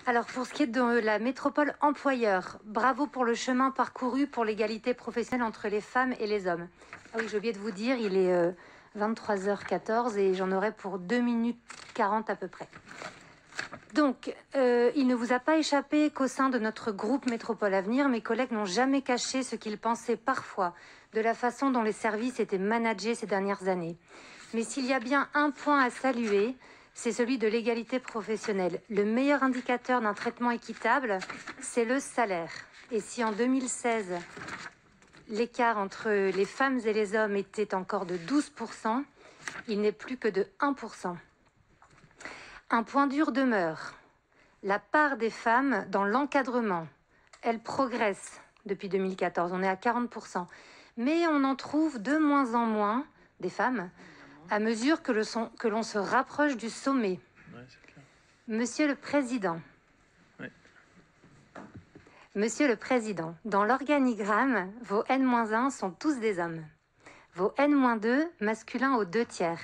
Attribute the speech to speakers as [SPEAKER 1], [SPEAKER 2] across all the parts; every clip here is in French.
[SPEAKER 1] Alors, pour ce qui est de la métropole employeur, bravo pour le chemin parcouru pour l'égalité professionnelle entre les femmes et les hommes. Ah oui, j'ai oublié de vous dire, il est 23h14 et j'en aurai pour 2 minutes 40 à peu près. Donc, il ne vous a pas échappé qu'au sein de notre groupe Métropole Avenir, mes collègues n'ont jamais caché ce qu'ils pensaient parfois de la façon dont les services étaient managés ces dernières années. Mais s'il y a bien un point à saluer, c'est celui de l'égalité professionnelle. Le meilleur indicateur d'un traitement équitable, c'est le salaire. Et si en 2016, l'écart entre les femmes et les hommes était encore de 12%, il n'est plus que de 1%. Un point dur demeure. La part des femmes dans l'encadrement, elle progresse depuis 2014. On est à 40%. Mais on en trouve de moins en moins des femmes à mesure que l'on se rapproche du sommet.
[SPEAKER 2] Ouais, c'est clair.
[SPEAKER 1] Monsieur le Président, Monsieur le Président, dans l'organigramme, vos N-1 sont tous des hommes. Vos N-2 masculins aux 2/3.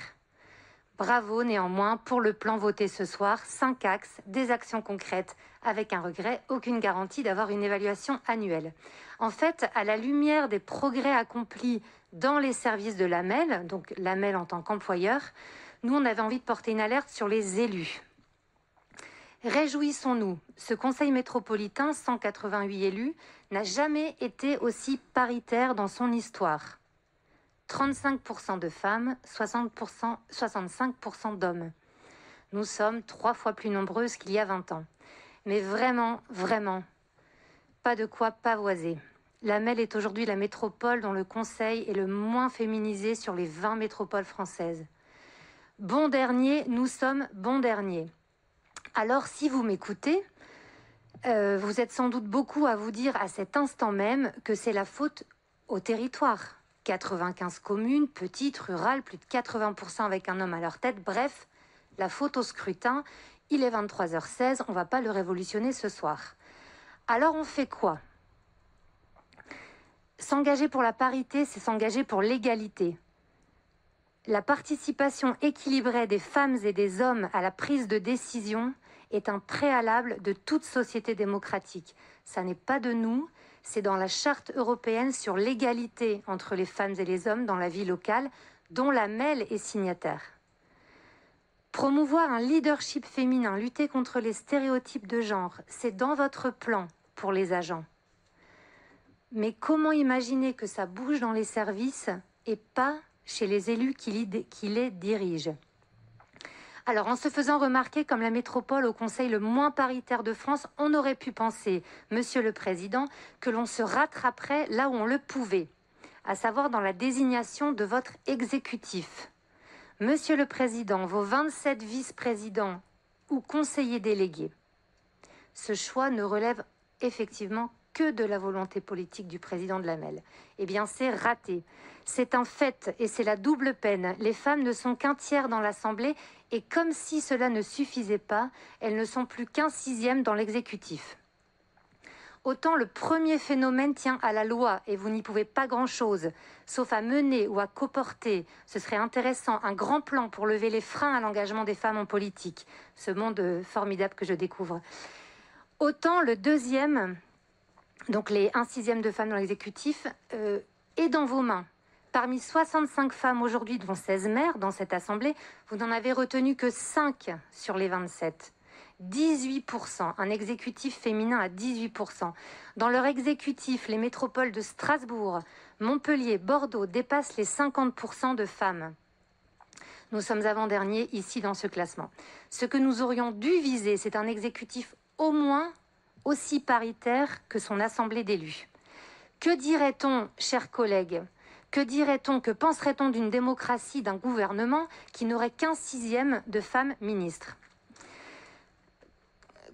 [SPEAKER 1] Bravo néanmoins pour le plan voté ce soir, 5 axes, des actions concrètes, avec un regret, aucune garantie d'avoir une évaluation annuelle. En fait, à la lumière des progrès accomplis dans les services de l'AMEL, donc l'AMEL en tant qu'employeur, nous on avait envie de porter une alerte sur les élus. Réjouissons-nous, ce conseil métropolitain, 188 élus, n'a jamais été aussi paritaire dans son histoire. 35% de femmes, 65% d'hommes. Nous sommes 3 fois plus nombreuses qu'il y a 20 ans. Mais vraiment, vraiment, pas de quoi pavoiser. L'AMEL est aujourd'hui la métropole dont le conseil est le moins féminisé sur les 20 métropoles françaises. Bon dernier, nous sommes bon dernier. Alors si vous m'écoutez, vous êtes sans doute beaucoup à vous dire à cet instant même que c'est la faute au territoire. 95 communes, petites, rurales, plus de 80% avec un homme à leur tête. Bref, la faute au scrutin. Il est 23h16, on ne va pas le révolutionner ce soir. Alors on fait quoi? S'engager pour la parité, c'est s'engager pour l'égalité. La participation équilibrée des femmes et des hommes à la prise de décision est un préalable de toute société démocratique. Ça n'est pas de nous, c'est dans la Charte européenne sur l'égalité entre les femmes et les hommes dans la vie locale, dont l'AMEL est signataire. Promouvoir un leadership féminin, lutter contre les stéréotypes de genre, c'est dans votre plan pour les agents. Mais comment imaginer que ça bouge dans les services et pas chez les élus qui les dirigent? Alors, en se faisant remarquer comme la métropole au conseil le moins paritaire de France, on aurait pu penser, Monsieur le Président, que l'on se rattraperait là où on le pouvait, à savoir dans la désignation de votre exécutif. Monsieur le Président, vos 27 vice-présidents ou conseillers délégués, ce choix ne relève effectivement que de la volonté politique du président de l'AMEL. Eh bien, c'est raté. C'est un fait et c'est la double peine. Les femmes ne sont qu'un tiers dans l'Assemblée et comme si cela ne suffisait pas, elles ne sont plus qu'un sixième dans l'exécutif. Autant le premier phénomène tient à la loi et vous n'y pouvez pas grand-chose, sauf à mener ou à coporter. Ce serait intéressant, un grand plan pour lever les freins à l'engagement des femmes en politique. Ce monde formidable que je découvre. Autant le deuxième, donc les 1/6 de femmes dans l'exécutif, est dans vos mains. Parmi 65 femmes aujourd'hui, dont 16 maires dans cette assemblée, vous n'en avez retenu que 5 sur les 27. 18%, un exécutif féminin à 18%. Dans leur exécutif, les métropoles de Strasbourg, Montpellier, Bordeaux dépassent les 50% de femmes. Nous sommes avant-derniers ici dans ce classement. Ce que nous aurions dû viser, c'est un exécutif au moins aussi paritaire que son assemblée d'élus. Que dirait-on, chers collègues? Que dirait-on, que penserait-on d'une démocratie, d'un gouvernement qui n'aurait qu'un 6e de femmes ministres?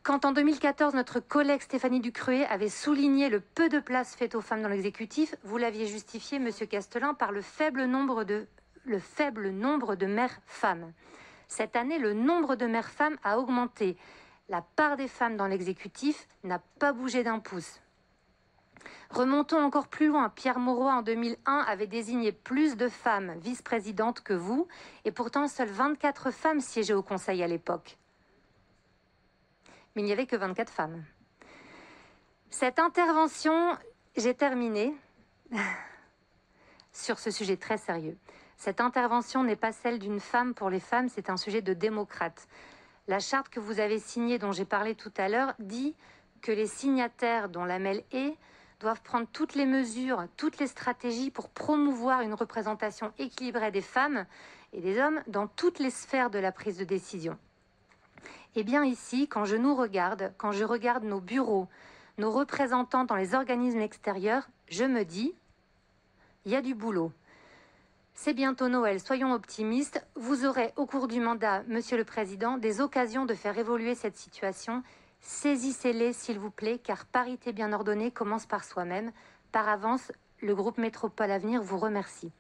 [SPEAKER 1] Quand en 2014, notre collègue Stéphanie Ducruet avait souligné le peu de place faite aux femmes dans l'exécutif, vous l'aviez justifié, Monsieur Castelin, par le faible nombre de maires femmes. Cette année, le nombre de maires femmes a augmenté. La part des femmes dans l'exécutif n'a pas bougé d'un pouce. Remontons encore plus loin. Pierre Mauroy, en 2001, avait désigné plus de femmes vice-présidentes que vous, et pourtant seules 24 femmes siégeaient au Conseil à l'époque. mais il n'y avait que 24 femmes. Cette intervention, j'ai terminé sur ce sujet très sérieux. Cette intervention n'est pas celle d'une femme pour les femmes, c'est un sujet de démocrate. La charte que vous avez signée, dont j'ai parlé tout à l'heure, dit que les signataires, dont l'AMEL est, doivent prendre toutes les mesures, toutes les stratégies pour promouvoir une représentation équilibrée des femmes et des hommes dans toutes les sphères de la prise de décision. Et bien ici, quand je nous regarde, quand je regarde nos bureaux, nos représentants dans les organismes extérieurs, je me dis, il y a du boulot. C'est bientôt Noël, soyons optimistes. Vous aurez au cours du mandat, Monsieur le Président, des occasions de faire évoluer cette situation. Saisissez-les, s'il vous plaît, car parité bien ordonnée commence par soi-même. Par avance, le groupe Métropole Avenir vous remercie.